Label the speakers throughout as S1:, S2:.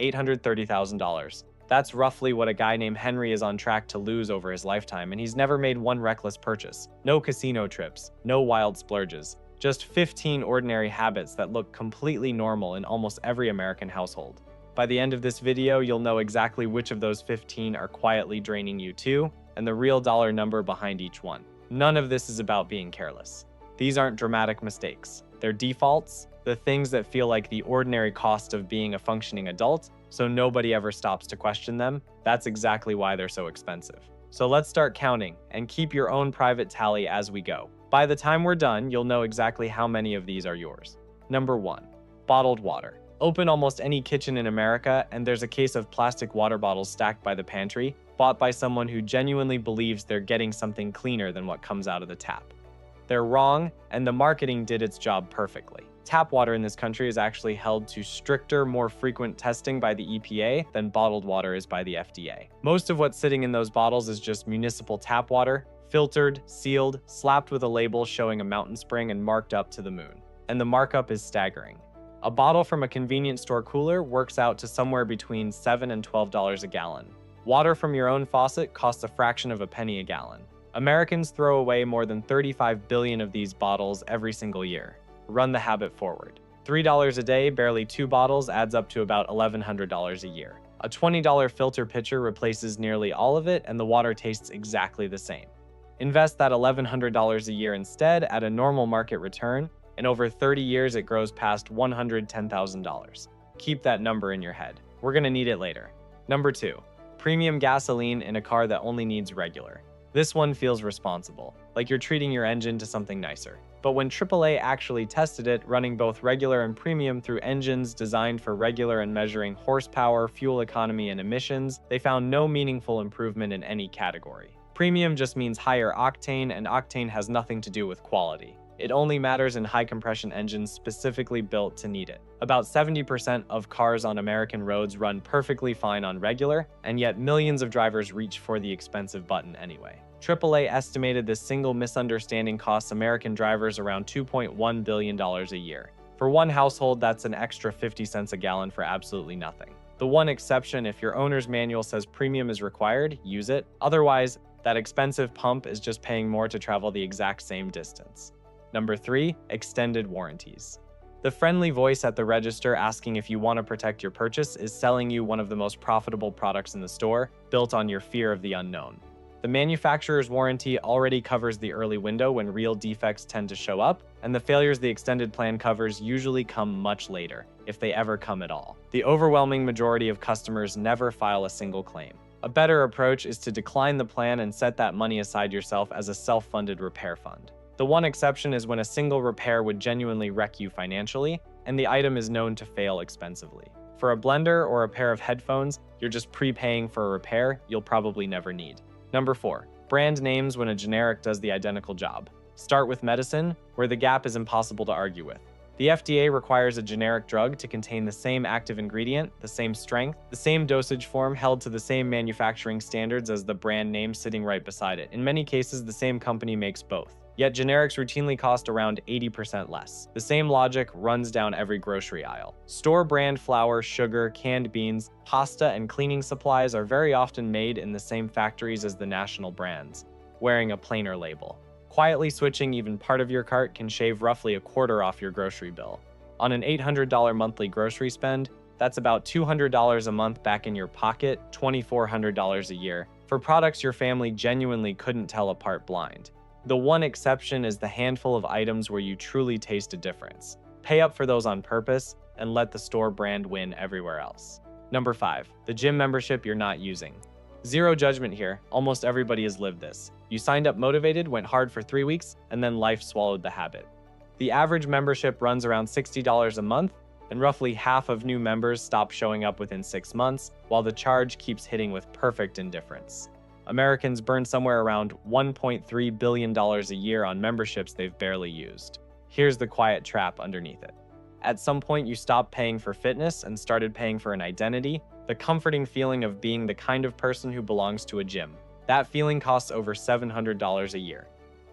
S1: $830,000. That's roughly what a guy named Henry is on track to lose over his lifetime, and he's never made one reckless purchase. No casino trips, no wild splurges. Just 15 ordinary habits that look completely normal in almost every American household. By the end of this video, you'll know exactly which of those 15 are quietly draining you too, and the real dollar number behind each one. None of this is about being careless. These aren't dramatic mistakes. They're defaults, the things that feel like the ordinary cost of being a functioning adult, so nobody ever stops to question them. That's exactly why they're so expensive. So let's start counting, and keep your own private tally as we go. By the time we're done, you'll know exactly how many of these are yours. Number 1. Bottled water. Open almost any kitchen in America, and there's a case of plastic water bottles stacked by the pantry, bought by someone who genuinely believes they're getting something cleaner than what comes out of the tap. They're wrong, and the marketing did its job perfectly. Tap water in this country is actually held to stricter, more frequent testing by the EPA than bottled water is by the FDA. Most of what's sitting in those bottles is just municipal tap water, filtered, sealed, slapped with a label showing a mountain spring and marked up to the moon. And the markup is staggering. A bottle from a convenience store cooler works out to somewhere between $7 and $12 a gallon. Water from your own faucet costs a fraction of a penny a gallon. Americans throw away more than 35 billion of these bottles every single year. Run the habit forward. $3 a day, barely 2 bottles, adds up to about $1,100 a year. A $20 filter pitcher replaces nearly all of it, and the water tastes exactly the same. Invest that $1,100 a year instead at a normal market return. In over 30 years, it grows past $110,000. Keep that number in your head. We're gonna need it later. Number 2. Premium gasoline in a car that only needs regular. This one feels responsible, like you're treating your engine to something nicer. But when AAA actually tested it, running both regular and premium through engines designed for regular and measuring horsepower, fuel economy, and emissions, they found no meaningful improvement in any category. Premium just means higher octane, and octane has nothing to do with quality. It only matters in high-compression engines specifically built to need it. About 70% of cars on American roads run perfectly fine on regular, and yet millions of drivers reach for the expensive button anyway. AAA estimated this single misunderstanding costs American drivers around $2.1 billion a year. For one household, that's an extra 50 cents a gallon for absolutely nothing. The one exception, if your owner's manual says premium is required, use it. Otherwise, that expensive pump is just paying more to travel the exact same distance. Number 3, extended warranties. The friendly voice at the register asking if you want to protect your purchase is selling you one of the most profitable products in the store, built on your fear of the unknown. The manufacturer's warranty already covers the early window when real defects tend to show up, and the failures the extended plan covers usually come much later, if they ever come at all. The overwhelming majority of customers never file a single claim. A better approach is to decline the plan and set that money aside yourself as a self-funded repair fund. The one exception is when a single repair would genuinely wreck you financially, and the item is known to fail expensively. For a blender or a pair of headphones, you're just prepaying for a repair you'll probably never need. Number 4, brand names when a generic does the identical job. Start with medicine, where the gap is impossible to argue with. The FDA requires a generic drug to contain the same active ingredient, the same strength, the same dosage form held to the same manufacturing standards as the brand name sitting right beside it. In many cases, the same company makes both. Yet generics routinely cost around 80% less. The same logic runs down every grocery aisle. Store brand flour, sugar, canned beans, pasta, and cleaning supplies are very often made in the same factories as the national brands, wearing a plainer label. Quietly switching even part of your cart can shave roughly a quarter off your grocery bill. On an $800 monthly grocery spend, that's about $200 a month back in your pocket, $2,400 a year, for products your family genuinely couldn't tell apart blind. The one exception is the handful of items where you truly taste a difference. Pay up for those on purpose and let the store brand win everywhere else. Number 5, the gym membership you're not using. Zero judgment here, almost everybody has lived this. You signed up motivated, went hard for 3 weeks, and then life swallowed the habit. The average membership runs around $60 a month, and roughly half of new members stop showing up within 6 months, while the charge keeps hitting with perfect indifference. Americans burn somewhere around $1.3 billion a year on memberships they've barely used. Here's the quiet trap underneath it. At some point, you stopped paying for fitness and started paying for an identity, the comforting feeling of being the kind of person who belongs to a gym. That feeling costs over $700 a year.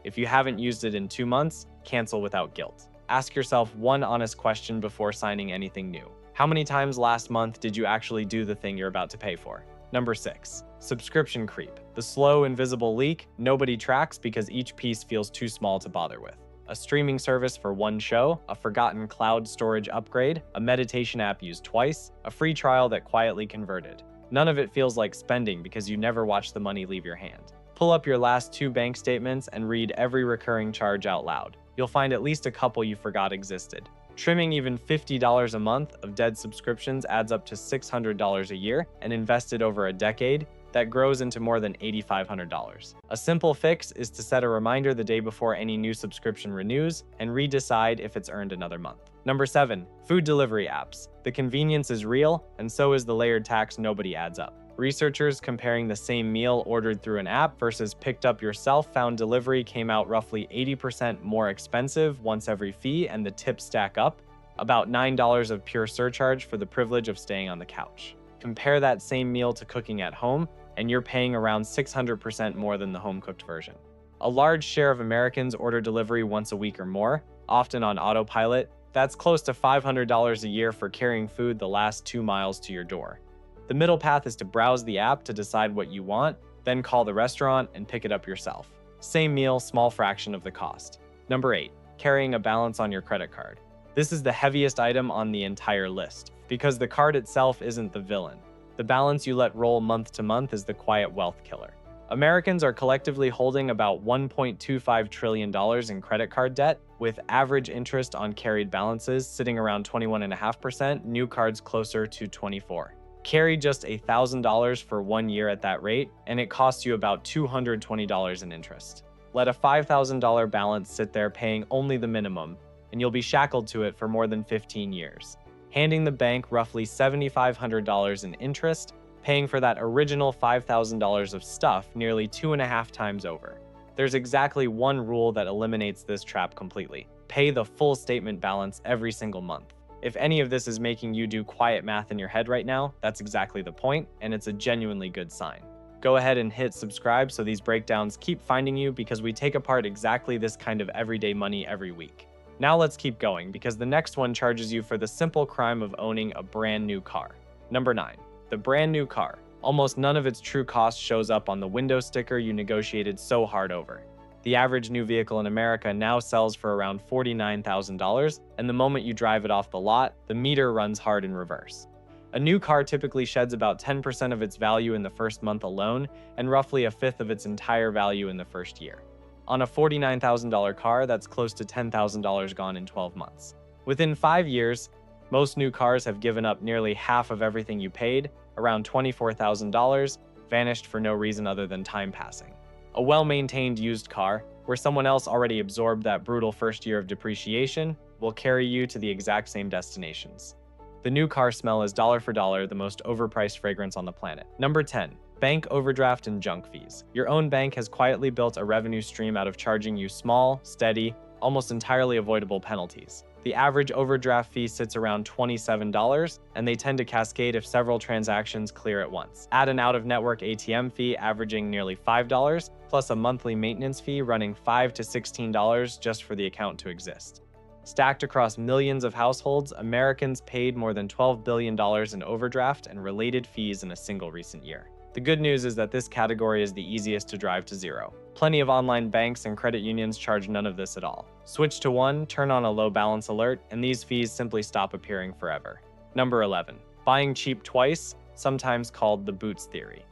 S1: If you haven't used it in 2 months, cancel without guilt. Ask yourself one honest question before signing anything new. How many times last month did you actually do the thing you're about to pay for? Number 6. Subscription creep. The slow, invisible leak nobody tracks because each piece feels too small to bother with. A streaming service for one show, a forgotten cloud storage upgrade, a meditation app used twice, a free trial that quietly converted. None of it feels like spending because you never watch the money leave your hand. Pull up your last 2 bank statements and read every recurring charge out loud. You'll find at least a couple you forgot existed. Trimming even $50 a month of dead subscriptions adds up to $600 a year, and invested over a decade, that grows into more than $8,500. A simple fix is to set a reminder the day before any new subscription renews and redecide if it's earned another month. Number 7. Food delivery apps. The convenience is real, and so is the layered tax nobody adds up. Researchers comparing the same meal ordered through an app versus picked up yourself found delivery came out roughly 80% more expensive once every fee and the tips stack up, about $9 of pure surcharge for the privilege of staying on the couch. Compare that same meal to cooking at home, and you're paying around 600% more than the home-cooked version. A large share of Americans order delivery once a week or more, often on autopilot. That's close to $500 a year for carrying food the last 2 miles to your door. The middle path is to browse the app to decide what you want, then call the restaurant and pick it up yourself. Same meal, small fraction of the cost. Number 8. Carrying a balance on your credit card. This is the heaviest item on the entire list, because the card itself isn't the villain. The balance you let roll month to month is the quiet wealth killer. Americans are collectively holding about $1.25 trillion in credit card debt, with average interest on carried balances sitting around 21.5%, new cards closer to 24%. Carry just $1,000 for 1 year at that rate, and it costs you about $220 in interest. Let a $5,000 balance sit there paying only the minimum, and you'll be shackled to it for more than 15 years. Handing the bank roughly $7,500 in interest, paying for that original $5,000 of stuff nearly 2.5 times over. There's exactly one rule that eliminates this trap completely. Pay the full statement balance every single month. If any of this is making you do quiet math in your head right now, that's exactly the point, and it's a genuinely good sign. Go ahead and hit subscribe so these breakdowns keep finding you, because we take apart exactly this kind of everyday money every week. Now let's keep going, because the next one charges you for the simple crime of owning a brand new car. Number 9. The brand new car. Almost none of its true cost shows up on the window sticker you negotiated so hard over. The average new vehicle in America now sells for around $49,000, and the moment you drive it off the lot, the meter runs hard in reverse. A new car typically sheds about 10% of its value in the first month alone, and roughly a fifth of its entire value in the first year. On a $49,000 car, that's close to $10,000 gone in 12 months. Within 5 years, most new cars have given up nearly half of everything you paid, around $24,000, vanished for no reason other than time passing. A well-maintained used car, where someone else already absorbed that brutal first year of depreciation, will carry you to the exact same destinations. The new car smell is dollar for dollar the most overpriced fragrance on the planet. Number 10. Bank overdraft and junk fees. Your own bank has quietly built a revenue stream out of charging you small, steady, almost entirely avoidable penalties. The average overdraft fee sits around $27, and they tend to cascade if several transactions clear at once. Add an out-of-network ATM fee averaging nearly $5, plus a monthly maintenance fee running $5 to $16 just for the account to exist. Stacked across millions of households, Americans paid more than $12 billion in overdraft and related fees in a single recent year. The good news is that this category is the easiest to drive to zero. Plenty of online banks and credit unions charge none of this at all. Switch to one, turn on a low balance alert, and these fees simply stop appearing forever. Number 11. Buying cheap twice, sometimes called the boots theory.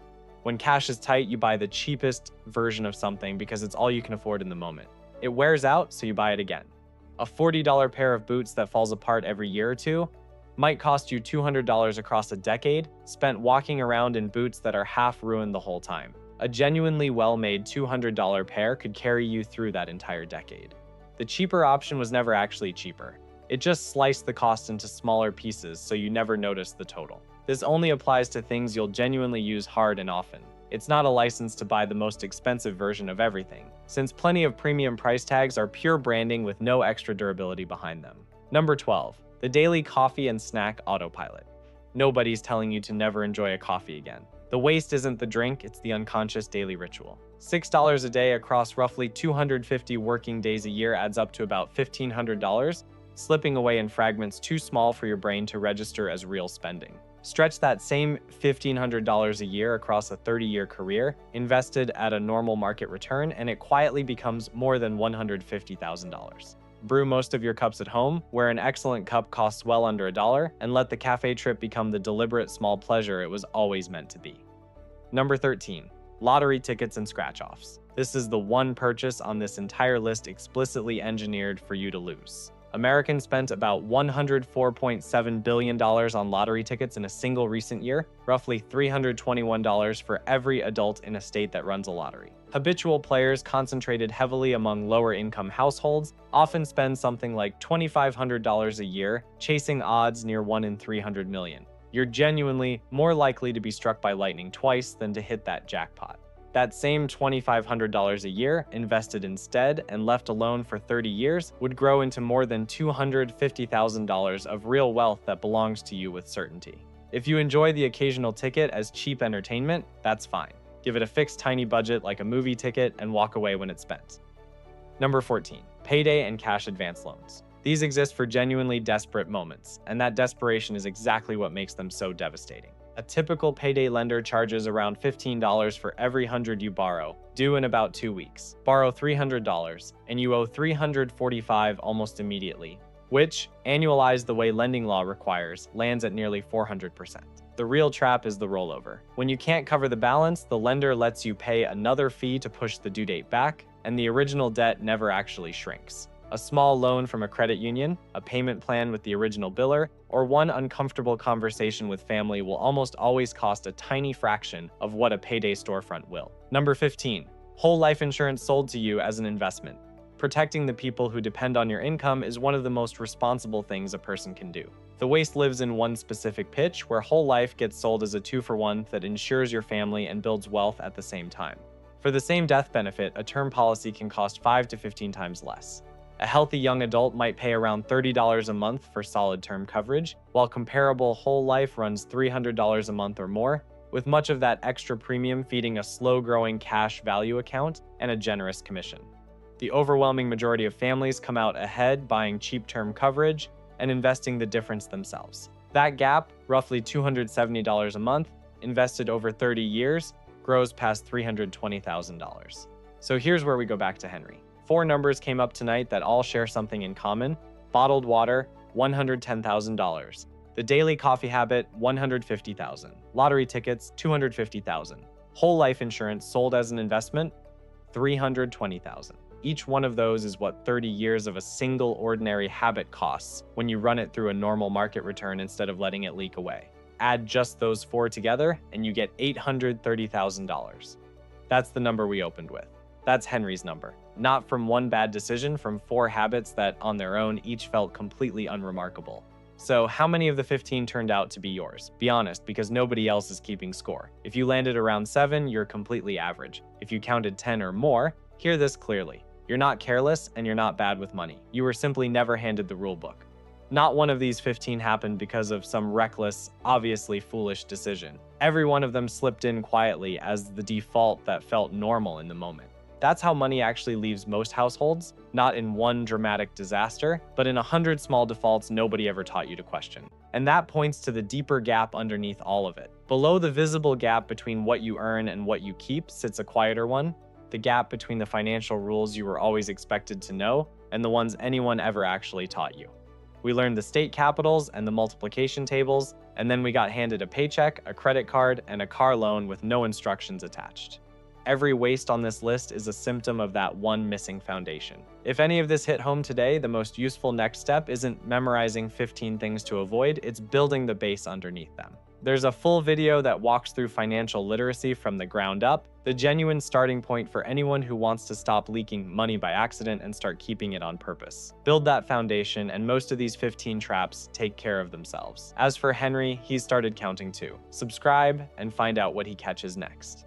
S1: When cash is tight, you buy the cheapest version of something because it's all you can afford in the moment. It wears out, so you buy it again. A $40 pair of boots that falls apart every year or two might cost you $200 across a decade, spent walking around in boots that are half ruined the whole time. A genuinely well-made $200 pair could carry you through that entire decade. The cheaper option was never actually cheaper. It just sliced the cost into smaller pieces so you never noticed the total. This only applies to things you'll genuinely use hard and often. It's not a license to buy the most expensive version of everything, since plenty of premium price tags are pure branding with no extra durability behind them. Number 12. The daily coffee and snack autopilot. Nobody's telling you to never enjoy a coffee again. The waste isn't the drink, it's the unconscious daily ritual. $6 a day across roughly 250 working days a year adds up to about $1,500, slipping away in fragments too small for your brain to register as real spending. Stretch that same $1,500 a year across a 30-year career, invested at a normal market return, and it quietly becomes more than $150,000. Brew most of your cups at home, where an excellent cup costs well under $1, and let the cafe trip become the deliberate small pleasure it was always meant to be. Number 13. Lottery tickets and scratch-offs. This is the one purchase on this entire list explicitly engineered for you to lose. Americans spent about $104.7 billion on lottery tickets in a single recent year, roughly $321 for every adult in a state that runs a lottery. Habitual players concentrated heavily among lower-income households often spend something like $2,500 a year chasing odds near 1 in 300 million. You're genuinely more likely to be struck by lightning twice than to hit that jackpot. That same $2,500 a year, invested instead and left alone for 30 years, would grow into more than $250,000 of real wealth that belongs to you with certainty. If you enjoy the occasional ticket as cheap entertainment, that's fine. Give it a fixed tiny budget like a movie ticket and walk away when it's spent. Number 14. Payday and cash advance loans. These exist for genuinely desperate moments, and that desperation is exactly what makes them so devastating. A typical payday lender charges around $15 for every 100 you borrow, due in about 2 weeks. Borrow $300, and you owe $345 almost immediately, which, annualized the way lending law requires, lands at nearly 400%. The real trap is the rollover. When you can't cover the balance, the lender lets you pay another fee to push the due date back, and the original debt never actually shrinks. A small loan from a credit union, a payment plan with the original biller, or one uncomfortable conversation with family will almost always cost a tiny fraction of what a payday storefront will. Number 15. Whole life insurance sold to you as an investment. Protecting the people who depend on your income is one of the most responsible things a person can do. The waste lives in one specific pitch, where whole life gets sold as a 2-for-1 that insures your family and builds wealth at the same time. For the same death benefit, a term policy can cost 5 to 15 times less. A healthy young adult might pay around $30 a month for solid term coverage, while comparable whole life runs $300 a month or more, with much of that extra premium feeding a slow-growing cash value account and a generous commission. The overwhelming majority of families come out ahead buying cheap term coverage and investing the difference themselves. That gap, roughly $270 a month, invested over 30 years, grows past $320,000. So here's where we go back to Henry. 4 numbers came up tonight that all share something in common. Bottled water, $110,000. The daily coffee habit, $150,000. Lottery tickets, $250,000. Whole life insurance sold as an investment, $320,000. Each one of those is what 30 years of a single ordinary habit costs when you run it through a normal market return instead of letting it leak away. Add just those 4 together and you get $830,000. That's the number we opened with. That's Henry's number. Not from one bad decision, from 4 habits that, on their own, each felt completely unremarkable. So how many of the 15 turned out to be yours? Be honest, because nobody else is keeping score. If you landed around 7, you're completely average. If you counted 10 or more, hear this clearly. You're not careless and you're not bad with money. You were simply never handed the rule book. Not one of these 15 happened because of some reckless, obviously foolish decision. Every one of them slipped in quietly as the default that felt normal in the moment. That's how money actually leaves most households, not in one dramatic disaster, but in 100 small defaults nobody ever taught you to question. And that points to the deeper gap underneath all of it. Below the visible gap between what you earn and what you keep sits a quieter one, the gap between the financial rules you were always expected to know and the ones anyone ever actually taught you. We learned the state capitals and the multiplication tables, and then we got handed a paycheck, a credit card, and a car loan with no instructions attached. Every waste on this list is a symptom of that one missing foundation. If any of this hit home today, the most useful next step isn't memorizing 15 things to avoid, it's building the base underneath them. There's a full video that walks through financial literacy from the ground up, the genuine starting point for anyone who wants to stop leaking money by accident and start keeping it on purpose. Build that foundation, and most of these 15 traps take care of themselves. As for Henry, he started counting too. Subscribe and find out what he catches next.